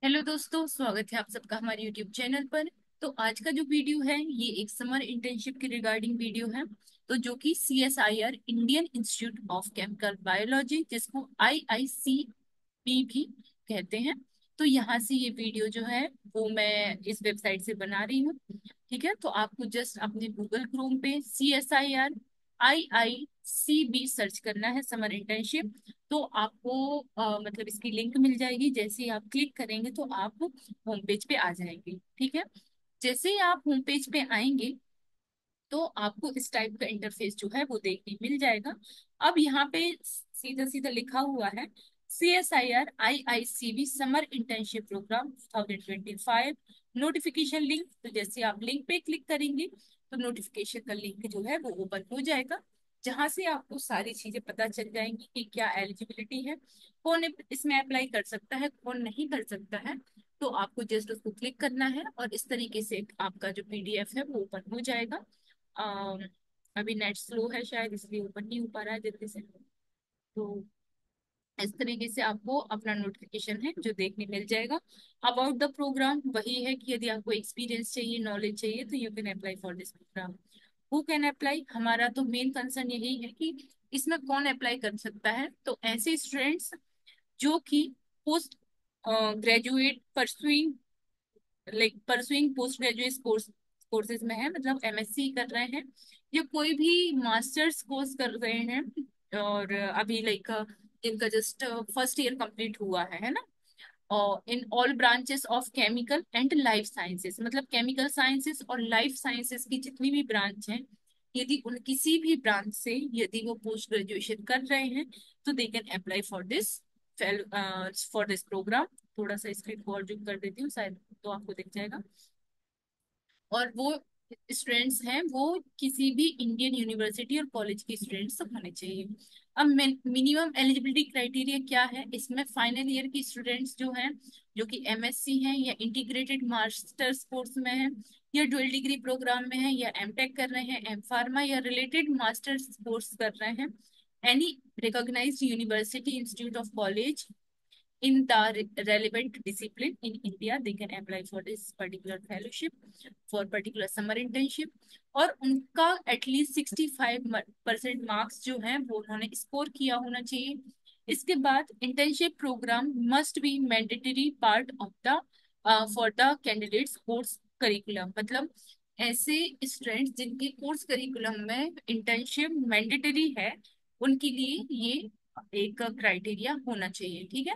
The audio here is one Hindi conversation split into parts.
हेलो दोस्तों, स्वागत है आप सबका हमारे यूट्यूब चैनल पर। तो आज का जो वीडियो है ये एक समर इंटर्नशिप के रिगार्डिंग वीडियो है। तो जो कि CSIR Indian institute of chemical biology, जिसको IICB भी कहते हैं। तो यहाँ से ये वीडियो जो है वो मैं इस वेबसाइट से बना रही हूँ। ठीक है, तो आपको जस्ट अपने गूगल क्रोम पे CSIR IICB सर्च करना है, समर इंटर्नशिप। तो आपको मतलब इसकी लिंक मिल जाएगी। जैसे ही आप क्लिक करेंगे तो आप होम पेज पे आ जाएंगे। ठीक है, जैसे ही आप होम पेज पे आएंगे तो आपको इस टाइप का इंटरफेस जो है वो देखने मिल जाएगा। अब यहाँ पे सीधा सीधा लिखा हुआ है CSIR IICB summer internship programme 2025 notification link. तो जैसे आप लिंक पे क्लिक करेंगे तो नोटिफिकेशन का लिंक जो है वो ओपन हो जाएगा, जहां से आपको सारी चीजें पता चल जाएंगी कि क्या एलिजिबिलिटी है, कौन इसमें अप्लाई कर सकता है, कौन नहीं कर सकता है। तो आपको जस्ट उसको क्लिक करना है और इस तरीके से आपका जो PDF है वो ओपन हो जाएगा। अम, अभी नेट स्लो है शायद, इसलिए ओपन नहीं हो पा रहा है जल्दी से। तो इस तरीके से आपको अपना नोटिफिकेशन है जो देखने मिल जाएगा। अबाउट द प्रोग्राम वही है कि यदि आपको एक्सपीरियंस चाहिए, नॉलेज चाहिए, तो you can apply for this programme. Who can apply, हमारा तो मेन कंसर्न यही है कि इसमें कौन अप्लाई कर सकता है। तो ऐसे स्टूडेंट्स जो कि post graduate pursuing pursuing post graduate courses में है, मतलब MSc कर रहे हैं या कोई भी मास्टर्स कोर्स कर रहे हैं, और अभी जिनका जस्ट फर्स्ट ईयर कंप्लीट हुआ है ना। और in all branches of chemical and life sciences, मतलब केमिकल साइंसेस और लाइफ साइंसेस की जितनी भी ब्रांच हैं, यदि उन किसी भी ब्रांच से यदि वो पोस्ट ग्रेजुएशन कर रहे हैं तो they can apply for this programme. थोड़ा सा स्क्रीन को और जूम कर देती हूँ, शायद तो आपको दिख जाएगा। और वो स्टूडेंट्स हैं वो किसी भी इंडियन यूनिवर्सिटी और कॉलेज के स्टूडेंट्स होने चाहिए। अब मिनिमम एलिजिबिलिटी क्राइटेरिया क्या है, इसमें फाइनल ईयर की स्टूडेंट्स जो हैं, जो कि MSc हैं या इंटीग्रेटेड मास्टर्स कोर्स में हैं या डुअल डिग्री प्रोग्राम में है या M.Tech कर रहे हैं, M Pharma या रिलेटेड मास्टर्स कोर्स कर रहे हैं, any recognised university institute of college in the relevant discipline in India, they can apply for this particular fellowship for particular summer internship। और उनका एटलीस्ट 65% मार्क्स जो हैं वो उन्होंने स्कोर किया होना चाहिए। इसके बाद internship programme must be mandatory part of the for the candidates course curriculum, मतलब ऐसे स्टूडेंट्स जिनके कोर्स करिकुलम में इंटर्नशिप मैंडेटरी है, उनके लिए ये एक क्राइटेरिया होना चाहिए। ठीक है,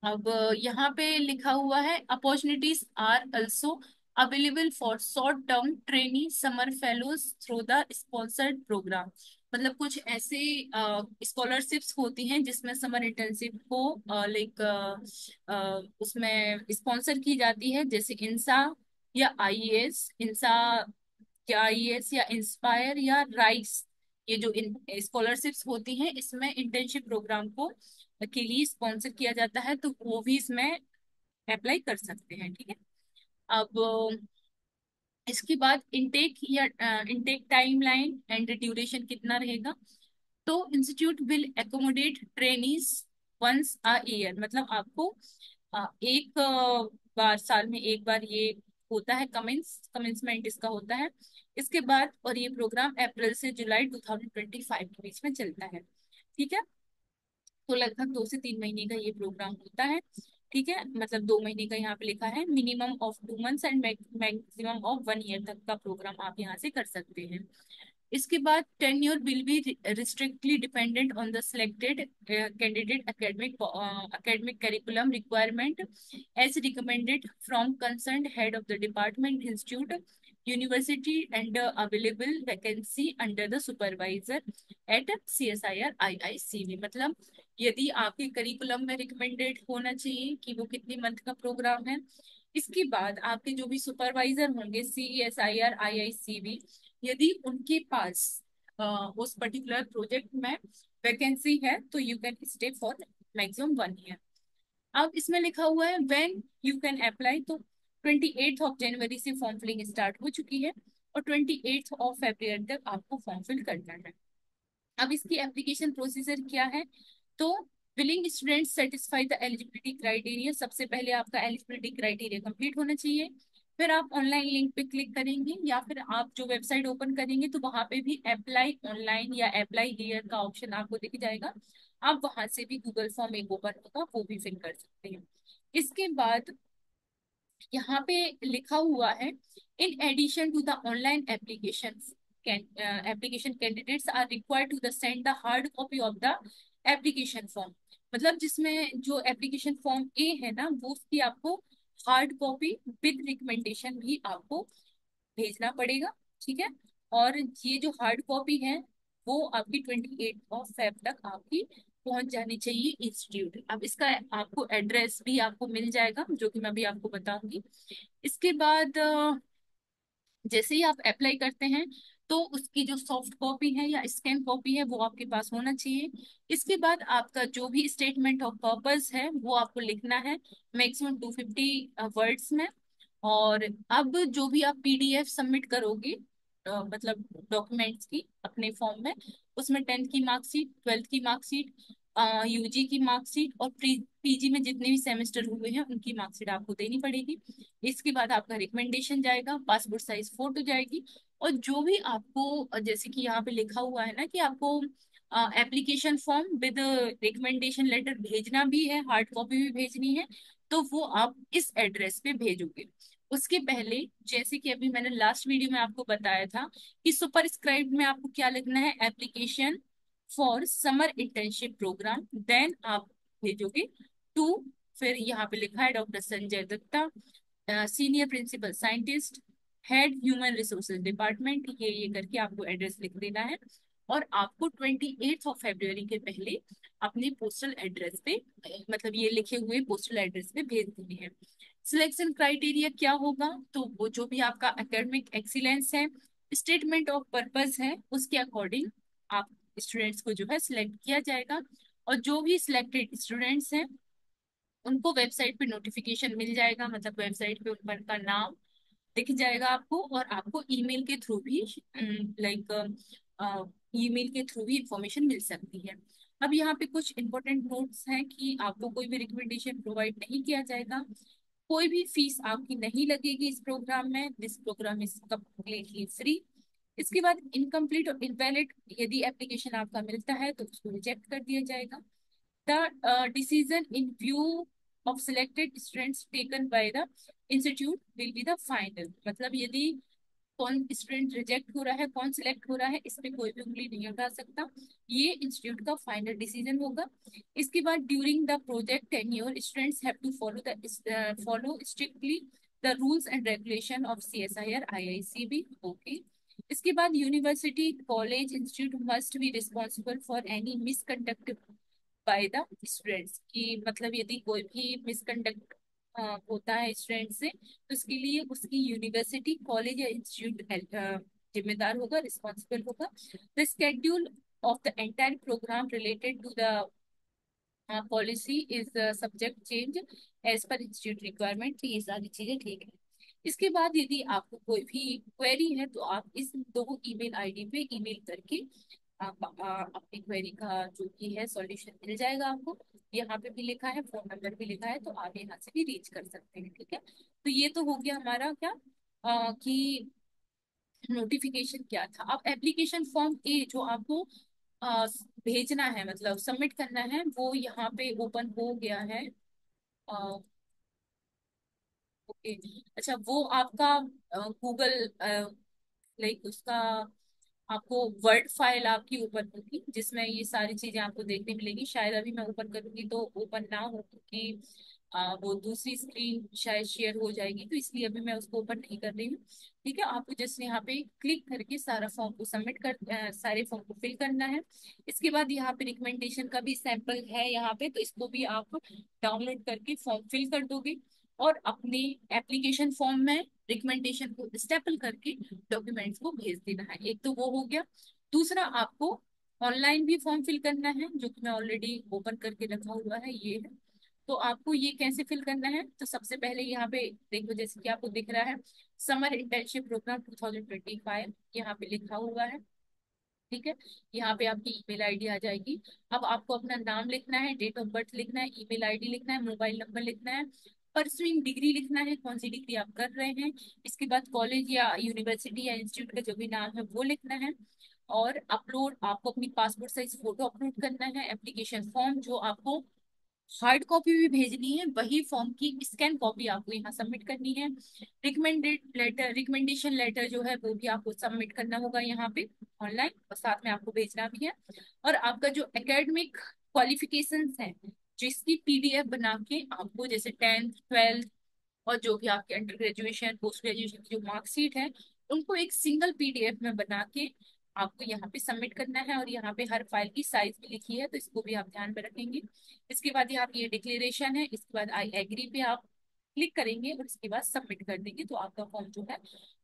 अब यहाँ पे लिखा हुआ है opportunities are also available for short term trainee summer fellows through the sponsored programme. मतलब कुछ ऐसे स्कॉलरशिप्स होती हैं जिसमें समर इंटर्नशिप को उसमें स्पॉन्सर की जाती है, जैसे इंसा या IES, इंसा या IES या इंस्पायर या राइस। ये जो स्कॉलरशिप्स होती हैं इसमें इंटर्नशिप प्रोग्राम को के लिए स्पॉन्सर किया जाता है, तो वो भी इसमें अप्लाई कर सकते हैं। ठीक है, अब इसके बाद इनटेक या इनटेक टाइमलाइन एंड ड्यूरेशन कितना रहेगा। तो institute will accommodate trainees once a year, मतलब आपको एक बार साल में एक बार ये होता है, कमेंसमेंट इसका होता है। इसके बाद और ये प्रोग्राम अप्रैल से जुलाई 2025 के बीच में चलता है। ठीक है, तो लगभग 2 से 3 महीने का ये प्रोग्राम होता है। ठीक है, मतलब 2 महीने का यहाँ पे लिखा है, minimum of 2 months and maximum of 1 year तक का प्रोग्राम आप यहाँ से कर सकते हैं। इसके बाद tenure will be restrictly dependent on the selected candidate academic curriculum requirement as recommended from concerned head of the department institute university and available vacancy under the supervisor at CSIR IICB। मतलब यदि आपके करिकुलम में रिकमेंडेड होना चाहिए कि वो कितनी मंथ का प्रोग्राम है, इसके बाद आपके जो भी सुपरवाइजर होंगे CSIR IICB, यदि उनके पास उस पर्टिकुलर प्रोजेक्ट में वैकेंसी है तो you can stay for maximum 1 year. अब इसमें लिखा हुआ है व्हेन यू कैन अप्लाई, तो 28 जनवरी से फॉर्म फिलिंग स्टार्ट हो चुकी है और 28 फरवरी तक आपको फॉर्म फिल करना है। अब इसकी एप्लीकेशन प्रोसीजर क्या है, तो willing student satisfy the eligibility criteria, सबसे पहले आपका एलिजिबिलिटी क्राइटेरिया कंप्लीट होना चाहिए। फिर आप ऑनलाइन लिंक पे क्लिक करेंगे या फिर आप जो वेबसाइट ओपन करेंगे तो वहां पे भी अप्लाई ऑनलाइन या अप्लाई हियर का ऑप्शन आपको दिख जाएगा। आप वहां से भी गूगल फॉर्म एक ओपन होगा, वो भी फिल कर सकते हैं। इसके बाद यहाँ पे लिखा हुआ है, in addition to the online application, application candidates are required to the send the hard copy of the application form. मतलब जिसमें जो एप्लीकेशन फॉर्म ए है ना, वो उसकी आपको हार्ड कॉपी विद रिकमेंडेशन भी आपको भेजना पड़ेगा। ठीक है। और ये जो हार्ड कॉपी है वो आपकी 28 फेब तक आपकी पहुंच जानी चाहिए इंस्टीट्यूट। अब इसका आपको एड्रेस भी आपको मिल जाएगा, जो कि मैं भी आपको बताऊंगी। इसके बाद जैसे ही आप अप्लाई करते हैं तो उसकी जो सॉफ्ट कॉपी है या स्कैन कॉपी है वो आपके पास होना चाहिए। इसके बाद आपका जो भी स्टेटमेंट ऑफ पर्पस है वो आपको लिखना है, मैक्सिमम 250 वर्ड्स में। और अब जो भी आप पीडीएफ सबमिट करोगे, मतलब डॉक्यूमेंट्स की अपने फॉर्म में, उसमें 10th की मार्कशीट, 12th की मार्कशीट, यूजी की मार्कशीट और पीजी में जितने भी सेमेस्टर हुए हैं उनकी मार्कशीट आपको देनी पड़ेगी। इसके बाद आपका रिकमेंडेशन जाएगा, पासपोर्ट साइज फोटो जाएगी। और जो भी आपको जैसे कि यहाँ पे लिखा हुआ है ना कि आपको application form with recommendation letter भेजना भी है, हार्ड कॉपी भी भेजनी है, तो वो आप इस एड्रेस पे भेजोगे। उसके पहले जैसे कि अभी मैंने लास्ट वीडियो में आपको बताया था कि सुपरस्क्राइब में आपको क्या लिखना है, application for summer internship programme, then आप भेजोगे टू, फिर यहाँ पे लिखा है doctor Sanjay Dutta, senior principal scientist, head human resources department, ये करके आपको एड्रेस लिख देना है। और आपको 28 फेब्रुअरी के पहले अपने पोस्टल एड्रेस पे, मतलब ये लिखे हुए पोस्टल एड्रेस पे भेज देने हैं। सिलेक्शन क्राइटेरिया क्या होगा, तो वो जो भी आपका एकेडमिक एक्सीलेंस है, स्टेटमेंट ऑफ पर्पस है, उसके अकॉर्डिंग आप स्टूडेंट्स को जो है सिलेक्ट किया जाएगा। और जो भी सिलेक्टेड स्टूडेंट्स हैं उनको वेबसाइट पे नोटिफिकेशन मिल जाएगा, मतलब वेबसाइट पे उनका नाम दिख जाएगा आपको, और आपको ईमेल के थ्रू भी, लाइक ईमेल के थ्रू भी इंफॉर्मेशन मिल सकती है। अब यहाँ पे कुछ इंपॉर्टेंट नोट्स हैं कि आपको कोई भी रिकमेंडेशन प्रोवाइड नहीं किया जाएगा, कोई भी फीस आपकी नहीं लगेगी इस प्रोग्राम में, this programme is completely free. इसके बाद इनकम्प्लीट और इनवैलिड यदि एप्लीकेशन आपका मिलता है तो उसको रिजेक्ट कर दिया जाएगा। The decision in view of selected students taken by the institute will be the final। मतलब यदि कौन स्टूडेंट रिजेक्ट हो रहा है, कौन सिलेक्ट हो रहा है, इस पे कोई भी उंगली नहीं उठा सकता, ये इंस्टीट्यूट का फाइनल डिसीजन होगा। इसके बाद during the project tenure students have to follow strictly the rules and regulation of CSIR IICB। Okay. इसके बाद university college institute must be responsible for any misconduct by the students, की मतलब यदि कोई भी मिसकंडक्ट होता है स्टूडेंट से तो उसके लिए उसकी यूनिवर्सिटी कॉलेज या इंस्टीट्यूट जिम्मेदार होगा, रिस्पॉन्सिबल होगा। The schedule of the entire programme related to the policy is subject change as per institute requirement. तो ये सारी चीजें ठीक है। इसके बाद यदि आपको कोई भी क्वेरी है तो आप इस दो ईमेल आईडी पे ईमेल करके आप अपनी क्वेरी का जो भी है सॉल्यूशन मिल जाएगा आपको। यहाँ पे भी लिखा है, फोन नंबर भी लिखा है, तो आप यहाँ से भी रीच कर सकते हैं। ठीक है। तो ये तो हो गया हमारा क्या, कि नोटिफिकेशन क्या था। अब एप्लीकेशन फॉर्म ए जो आपको अ, भेजना है, मतलब सबमिट करना है, वो यहाँ पे ओपन हो गया है। ओके। अच्छा, वो आपका गूगल, लाइक उसका आपको वर्ड फाइल आपकी ओपन होगी जिसमें ये सारी चीजें आपको देखने मिलेगी। शायद अभी मैं ओपन करूंगी तो ओपन ना हो, क्योंकि वो दूसरी स्क्रीन शायद शेयर हो जाएगी, तो इसलिए अभी मैं उसको ओपन नहीं कर रही हूँ। ठीक है। आपको जस्ट यहाँ पे क्लिक करके सारा फॉर्म को सबमिट सारे फॉर्म को फिल करना है। इसके बाद यहाँ पे रिकमेंडेशन का भी सैंपल है यहाँ पे, तो इसको भी आप डाउनलोड करके फॉर्म फिल कर दोगे और अपनी एप्लीकेशन फॉर्म में रिकमेंडेशन को स्टेपल करके डॉक्यूमेंट्स को भेज देना है। एक तो वो हो गया। दूसरा, आपको ऑनलाइन भी फॉर्म फिल करना है, जो कि मैं ऑलरेडी ओपन करके रखा हुआ है, ये है। तो आपको ये कैसे फिल करना है, तो सबसे पहले यहाँ पे देखो, जैसे कि आपको दिख रहा है समर इंटर्नशिप प्रोग्राम 2025, यहाँ पे लिखा हुआ है। ठीक है। यहाँ पे आपकी ईमेल आईडी आ जाएगी। अब आपको अपना नाम लिखना है, डेट ऑफ बर्थ लिखना है, ईमेल आईडी लिखना है, मोबाइल नंबर लिखना है, परसुइंग डिग्री लिखना है, कौन सी डिग्री आप कर रहे हैं। इसके बाद कॉलेज या यूनिवर्सिटी या इंस्टीट्यूट का जो भी नाम है वो लिखना है। और अपलोड, आपको अपनी पासपोर्ट साइज फोटो अपलोड करना है। एप्लीकेशन फॉर्म जो आपको हार्ड कॉपी भी भेजनी है, वही फॉर्म की स्कैन कॉपी आपको यहाँ सबमिट करनी है। रिकमेंडेड लेटर, रिकमेंडेशन लेटर जो है वो भी आपको सबमिट करना होगा यहाँ पे ऑनलाइन, और साथ में आपको भेजना भी है। और आपका जो एकेडमिक क्वालिफिकेशंस है, जिसकी पीडीएफ बना के आपको, जैसे 10th 12th और जो भी आपके अंडर ग्रेजुएशन पोस्ट ग्रेजुएशन की जो मार्कशीट है, उनको एक सिंगल पीडीएफ में बना के आपको यहाँ पे सबमिट करना है। और यहाँ पे हर फाइल की साइज भी लिखी है, तो इसको भी आप ध्यान में रखेंगे। इसके बाद यहाँ पे ये डिक्लेरेशन है, इसके बाद आई एग्री पे आप क्लिक करेंगे और इसके बाद सबमिट कर देंगे, तो आपका फॉर्म जो है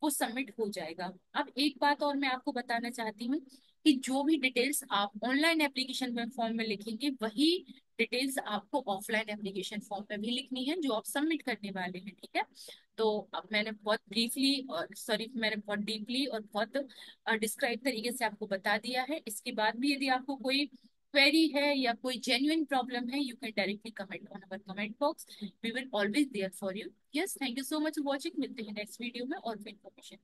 वो सबमिट हो जाएगा। अब एक बात और मैं आपको बताना चाहती हूँ कि जो भी डिटेल्स आप ऑनलाइन एप्लीकेशन में फॉर्म में लिखेंगे, वही डिटेल्स आपको ऑफलाइन एप्लीकेशन फॉर्म में भी लिखनी है जो आप सबमिट करने वाले हैं। ठीक है। तो अब मैंने बहुत ब्रीफली और सॉरी, मैंने बहुत डीपली और बहुत डिस्क्राइब तरीके से आपको बता दिया है। इसके बाद भी यदि आपको कोई क्वेरी है या कोई जेन्युइन प्रॉब्लम है, you can directly comment on our comment box. We will always there for you. Yes, thank you so much for watching. मिलते हैं नेक्स्ट वीडियो में और इन्फॉर्मेशन।